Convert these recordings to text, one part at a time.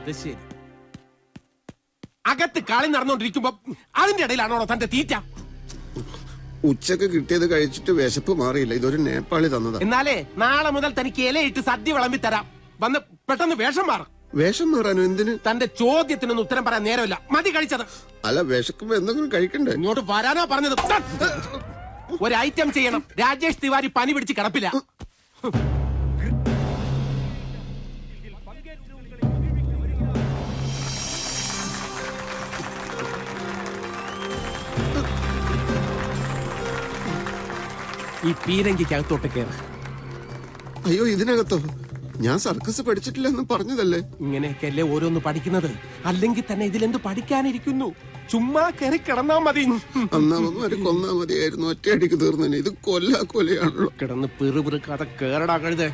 അത് ശരി. അകത്ത് കളി നടന്നുകൊണ്ടിരിക്കുമ്പോ അതിന്റെ ഇടയിലാണോ തന്റെ തീറ്റ? ഉച്ചക്ക് കിട്ടിയത് കഴിച്ചിട്ട് വിശപ്പ് മാറിയില്ല. ഇതൊരു നേപ്പാളി തന്നതാ. എന്നാലേ നാളെ മുതൽ തനിക്ക് ഇലയിട്ട് സദ്യ വിളമ്പി തരാം. വന്ന് പെട്ടെന്ന് വേഷം മാറും. വേഷം മാറാനോ? എന്തിന്? തന്റെ ചോദ്യത്തിനൊന്നും ഉത്തരം പറയാൻ നേരമില്ല. മതി കഴിച്ചത്. അല്ല, വിശക്കുമ്പോ എന്തെങ്കിലും കഴിക്കണ്ടേ? ഇങ്ങോട്ട് വരാനാ പറഞ്ഞത്. ഒരു ഐറ്റം ചെയ്യണം. രാജേഷ് തിവാരി പനി പിടിച്ച് കിടപ്പില്ല. ഈ പീരങ്കിക്കകത്തോട്ട് കയറ്. അയ്യോ, ഇതിനകത്തോ? ഞാൻ സർക്കസ് പഠിച്ചിട്ടില്ലെന്ന് പറഞ്ഞതല്ലേ. ഇങ്ങനെയൊക്കെയല്ലേ ഓരോന്ന് പഠിക്കുന്നത്. അല്ലെങ്കിൽ തന്നെ ഇതിലെന്ത് പഠിക്കാനിരിക്കുന്നു? ചുമ്മാ കയറി കിടന്നാ മതി. അന്നാമന്മാര് കൊന്നാ മതിയായിരുന്നു. ഒറ്റയടിക്ക് തീർന്നു. ഇത് കൊലയാണല്ലോ. കിടന്ന് പിറുപിറുക്കാതെ കേറടാ കഴുത.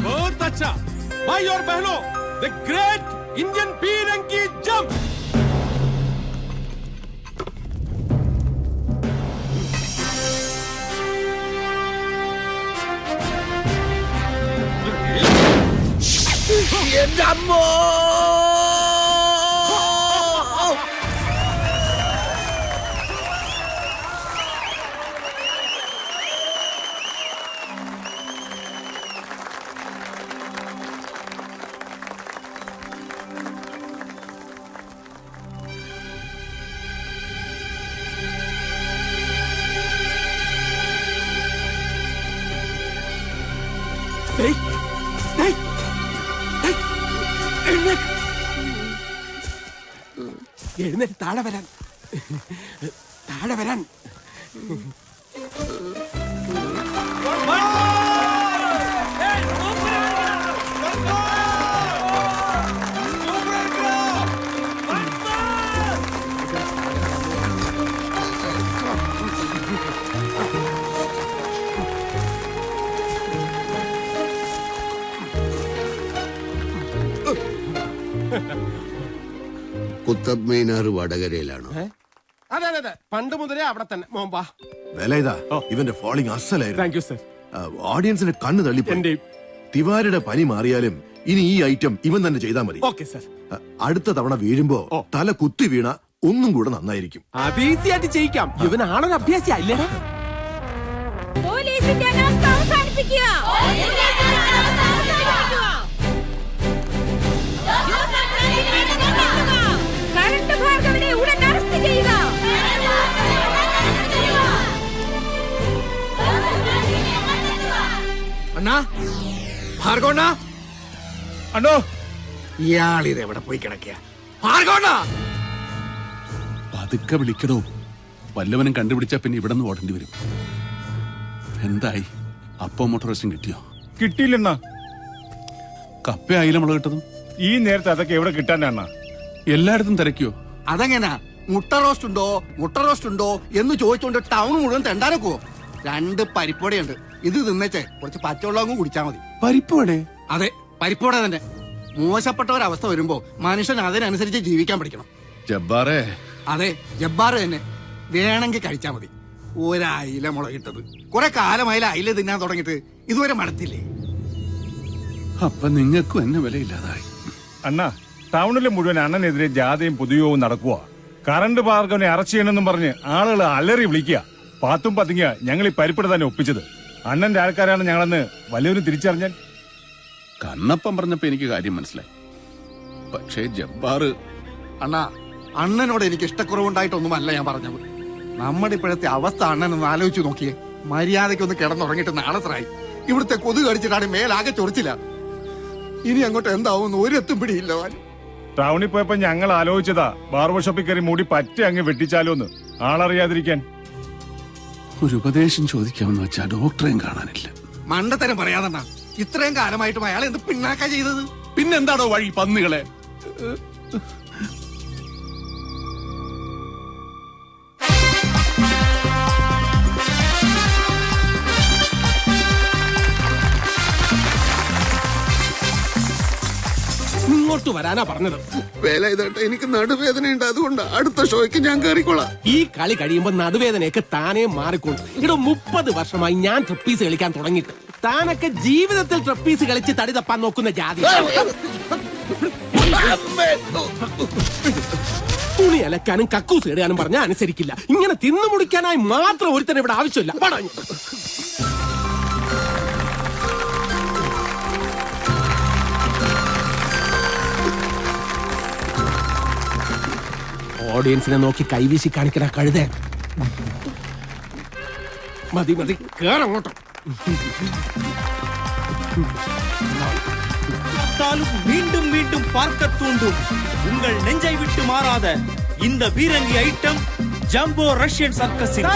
बहुत अच्छा भाई और बहनों, the great Indian पीरंगी jump. ये जम्मो എഴുന്നേറ്റ് താഴെ വരാൻ. താഴെ വരാൻ. കുത്തബ് മീനാർ വടകരയിലാണോ? അതെ അതെ അതെ, പണ്ട് മുതലേ അവിടെ തന്നെ. മോമ്പാ വില ഇതാ. ഇവന്റെ ഫോളിംഗ് അസലായിരുന്നു. Thank you sir. ഓഡിയൻസിന്റെ കണ്ണ് തള്ളിപ്പോയി. തിവാരിയുടെ പനി മാറിയാലും ഇനി ഈ ഐറ്റം ഇവൻ തന്നെ ചെയ്താൽ മതി. Okay sir. അടുത്ത തവണ വീഴുമ്പോ തല കുത്തി വീണ ഒന്നും കൂടെ നന്നായിരിക്കും. അത് ഈസി ആയിട്ട് ചെയ്യിക്കാം. ഇവനാണൊരു അഭ്യാസി അല്ലേ? പോലീസിന്റെ അനാസ്ഥ അവസാനിപ്പിക്കുക. കരണ്ട് ഭാർഗവനെ ഉടൻ അറസ്റ്റ് ചെയ്യുക. അണ്ണാ, ഭാർഗവണ്ണ, അണ്ണോ, ഇയാളിത് എവിടെ പോയി കിടക്കുക? ഭാർഗവണ്ണ, പതുക്കെ വിളിക്കടോ. വല്ലവനും കണ്ടുപിടിച്ചാ പിന്നെ ഇവിടെ നിന്ന് ഓടേണ്ടി വരും. എന്തായി? അപ്പോ മോട്ടോറേഷൻ കിട്ടിയോ? കിട്ടിയില്ലെണ്ണ. കപ്പ ആയില്ല മുളക് കിട്ടതും. ഈ നേരത്തെ അതൊക്കെ എവിടെ കിട്ടാനാണ്? എല്ലായിടത്തും തിരക്കിയോ? അതെങ്ങനാ? മുട്ട റോസ്റ്റ് ഉണ്ടോ എന്ന് ചോദിച്ചോണ്ട് ടൗൺ മുഴുവൻ തെണ്ടാനൊക്കുവോ? 2 പരിപ്പോടെയുണ്ട്. ഇത് തിന്നേച്ചേ കുറച്ച് പച്ചവെള്ളം കുടിച്ചാൽ മതി. പരിപ്പോടെ? അതെ, പരിപ്പോടെ തന്നെ. മോശപ്പെട്ട ഒരവസ്ഥ വരുമ്പോ മനുഷ്യൻ അതിനനുസരിച്ച് ജീവിക്കാൻ പഠിക്കണം. ജബ്ബാറേ. അതെ, ജബ്ബാറ് തന്നെ. വേണമെങ്കിൽ കഴിച്ചാ മതി. ഒരയില മുളകിട്ടത്. കുറെ കാലമായില്ല അയില തിന്നാൻ തുടങ്ങിയിട്ട്. ഇതുവരെ മടത്തില്ലേ? അപ്പൊ നിങ്ങൾക്കും എന്നെ വിലയില്ലാതായി. അണ്ണാ, ടൗണിലെ മുഴുവൻ അണ്ണനെതിരെ ജാഥയും പൊതുയോഗവും നടക്കുക. കറണ്ട് ഭാർഗവനെ അറസ്റ്റ് ചെയ്യണമെന്നും പറഞ്ഞ് ആളുകൾ അലറി വിളിക്കുക. പാത്തും പതുങ്ങിയ ഞങ്ങൾ ഈ പരിപ്പിട തന്നെ ഒപ്പിച്ചത്. അണ്ണന്റെ ആൾക്കാരാണ് ഞങ്ങളെന്ന് വല്ലവരും തിരിച്ചറിഞ്ഞാൽ. കണ്ണപ്പം പറഞ്ഞപ്പോ എനിക്ക് കാര്യം മനസ്സിലായി. പക്ഷേ ജബ്ബാറ്. അണ്ണാ, അണ്ണനോട് എനിക്ക് ഇഷ്ടക്കുറവുണ്ടായിട്ടൊന്നുമല്ല ഞാൻ പറഞ്ഞത്. നമ്മുടെ ഇപ്പോഴത്തെ അവസ്ഥ അണ്ണനൊന്ന് ആലോചിച്ചു നോക്കിയേ. മര്യാദയ്ക്കൊന്ന് കിടന്നുറങ്ങിയിട്ട് നാളെത്രായി. ഇവിടുത്തെ കൊതു കടിച്ചിട്ടാണ് മേലാകെ ചൊറിച്ചില്ല. ഇനി അങ്ങോട്ട് എന്താവും ഒരെത്തും പിടിയില്ല. ടൗണിൽ പോയപ്പോ ഞങ്ങൾ ആലോചിച്ചതാ ബാർബർ ഷോപ്പിൽ കയറി മൂടി പറ്റി അങ്ങ് വെട്ടിച്ചാലോന്ന്, ആളറിയാതിരിക്കാൻ. ഒരു ഉപദേശം ചോദിക്കാമെന്ന് വെച്ചാ ഡോക്ടറെയും കാണാനില്ല. മണ്ടത്തരം പറയാതെണ്ണ. ഇത്രയും കാലമായിട്ടും അയാൾ എന്ത് പിന്നാക്ക ചെയ്തത്? പിന്നെന്താണോ വഴി? പന്നികളെ. ഇങ്ങോട്ട് വരാനാ പറഞ്ഞത്. വേല ഇതാട്ടെ, എനിക്ക് നടുവേദനയുണ്ട്, അതുകൊണ്ട് അടുത്ത ഷോയ്ക്ക് ഞാൻ കയറിക്കോളാം. ഈ കളി കഴിയുമ്പോ നടുവേദനയൊക്കെ താനേ മാറിക്കോളും. ഇവിടെ 30 വർഷമായി ഞാൻ ട്രപ്പീസ് കളിക്കാൻ തുടങ്ങിയിട്ട്. താനൊക്കെ ജീവിതത്തിൽ ട്രപ്പീസ് കളിച്ച് തടി തപ്പാൻ നോക്കുന്ന ജാതി. തുണി അലക്കാനും കക്കൂസ് ഇടാനും പറഞ്ഞാൽ അനുസരിക്കില്ല. ഇങ്ങനെ തിന്നു മുടിക്കാനായി മാത്രം ഒരുത്തന്നെ ഇവിടെ ആവശ്യമില്ല. പറഞ്ഞു ഓഡിയൻസിനെ നോക്കി കൈവീശി കാണിക്കണ കഴുതേ. മതി മതി, കേറങ്ങോട്ടോ. மீண்டும் மீண்டும் பார்க்க தூண்டும் உங்கள் நெஞ்சை விட்டு மாறாத இந்த பீரங்கி ஐட்டம் ஜம்போ ரஷ்யன் சர்க்கஸில்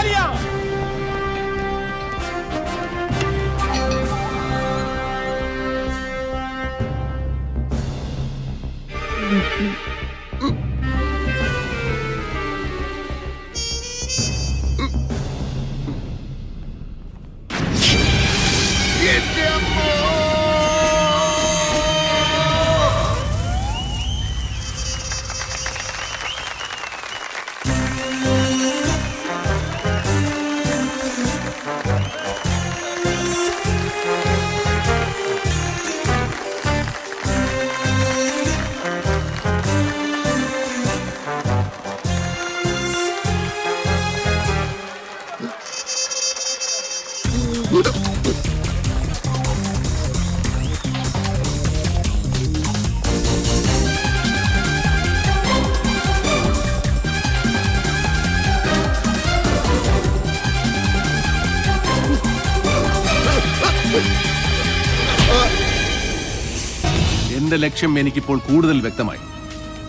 എന്റെ ലക്ഷ്യം എനിക്കിപ്പോൾ കൂടുതൽ വ്യക്തമായി.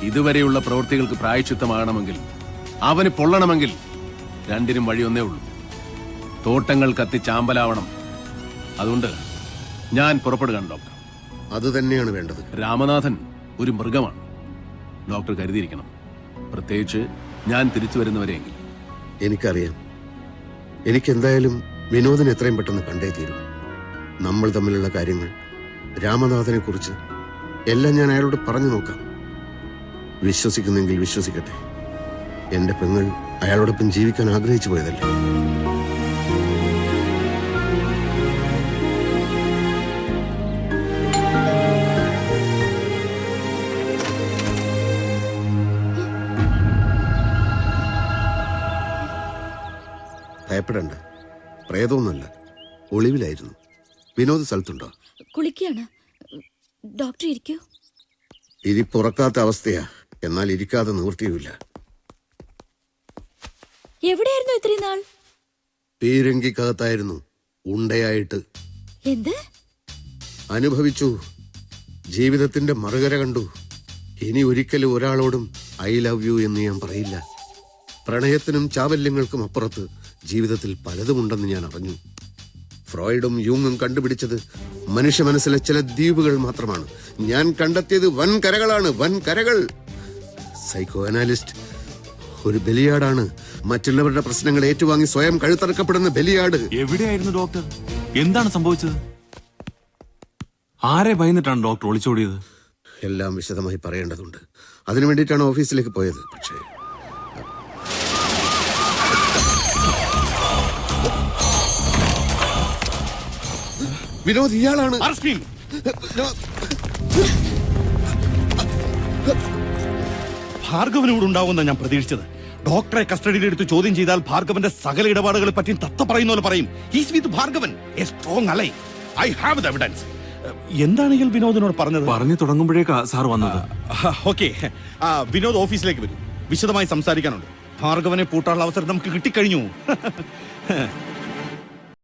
ഇതുവരെയുള്ള പ്രവൃത്തികൾക്ക് പ്രായശ്ചിത്തമാകണമെങ്കിൽ, അവന് പൊള്ളണമെങ്കിൽ രണ്ടിനും വഴിയൊന്നേ ഉള്ളൂ. തോട്ടങ്ങൾ കത്തി ചാമ്പലാവണം. അതുകൊണ്ട് ഞാൻ പുറപ്പെടുകയാണ് ഡോക്ടർ. അത് തന്നെയാണ് വേണ്ടത്. രാമനാഥൻ ഒരു മൃഗമാണ്. ഡോക്ടർ കരുതിയിരിക്കണം, പ്രത്യേകിച്ച് ഞാൻ തിരിച്ചു വരുന്നവരെയെങ്കിൽ. എനിക്കറിയാം. എനിക്കെന്തായാലും വിനോദിനെ എത്രയും പെട്ടെന്ന് കണ്ടേ തീരും. നമ്മൾ തമ്മിലുള്ള കാര്യങ്ങൾ, രാമനാഥനെ കുറിച്ച് എല്ലാം ഞാൻ അയാളോട് പറഞ്ഞു നോക്കാം. വിശ്വസിക്കുന്നെങ്കിൽ വിശ്വസിക്കട്ടെ. എന്റെ പെങ്ങൾ അയാളോടൊപ്പം ജീവിക്കാൻ ആഗ്രഹിച്ചു പോയതല്ലേ. ഭയപ്പെടണ്ട, പ്രേതമൊന്നുമല്ല, ഒളിവിലായിരുന്നു. വിനോദ് സ്ഥലത്തുണ്ടോ? കുളിക്കാണ്. ഡോക്ടർ ഇരിക്കൂ. ഇരിപ്പുറക്കാത്ത അവസ്ഥയാ, എന്നാൽ ഇരിക്കാതെ നിവൃത്തിയുമില്ല. എവിടെയായിരുന്നു ഇത്രയും നാൾ? പീരങ്കിക്കകത്തായിരുന്നു, ഉണ്ടയായിട്ട്. എന്ത് അനുഭവിച്ചു. ജീവിതത്തിന്റെ മറുകര കണ്ടു. ഇനി ഒരിക്കലും ഒരാളോടും ഐ ലവ് യു എന്ന് ഞാൻ പറയില്ല. പ്രണയത്തിനും ചാവല്യങ്ങൾക്കും അപ്പുറത്ത് ജീവിതത്തിൽ പലതുമുണ്ടെന്ന് ഞാൻ അറിഞ്ഞു. ഫ്രോയിഡും യൂങ്ങും കണ്ടുപിടിച്ചത് മനുഷ്യ മനസ്സിലെ ചില ദ്വീപുകൾ മാത്രമാണ്. ഞാൻ കണ്ടെത്തിയത് വൻ കരകളാണ്, വൻ കരകൾ. സൈക്കോ അനാലിസ്റ്റ് ഒരു ബലിയാടാണ്. മറ്റുള്ളവരുടെ പ്രശ്നങ്ങൾ ഏറ്റുവാങ്ങി സ്വയം കഴുത്തറക്കപ്പെടുന്ന ബലിയാട്. എവിടെയായിരുന്നു ഡോക്ടർ? എന്താണ് സംഭവിച്ചത്? ആരെ ഭയന്നിട്ടാണ് ഡോക്ടർ ഒളിച്ചോടിയത്? എല്ലാം വിശദമായി പറയേണ്ടതുണ്ട്. അതിനു വേണ്ടിയിട്ടാണ് ഓഫീസിലേക്ക് പോയത്. പക്ഷേ വിനോദ് ഇയാളാണ്. ഭാർഗവനോട് ഉണ്ടാവുമെന്ന് ഞാൻ പ്രതീക്ഷിച്ചത്. ഡോക്ടറെ കസ്റ്റഡിയിലെടുത്ത് ചോദ്യം ചെയ്താൽ ഭാർഗവന്റെ സകല ഇടപാടുകളെ പറ്റി തത്ത പറയുന്ന പോലെ പറയും. He's with Bhargavan, a strong ally. I have the evidence. എന്താണ് ഇയാൾ വിനോദിനോട് പറഞ്ഞത്? പറഞ്ഞു തുടങ്ങുമ്പോഴേക്കാ സാർ വന്നത്. ഓക്കെ, വിനോദ് ഓഫീസിലേക്ക് വരും. വിശദമായി സംസാരിക്കാനുണ്ട്. ഭാർഗവനെ പൂട്ടാനുള്ള അവസരം നമുക്ക് കിട്ടിക്കഴിഞ്ഞു.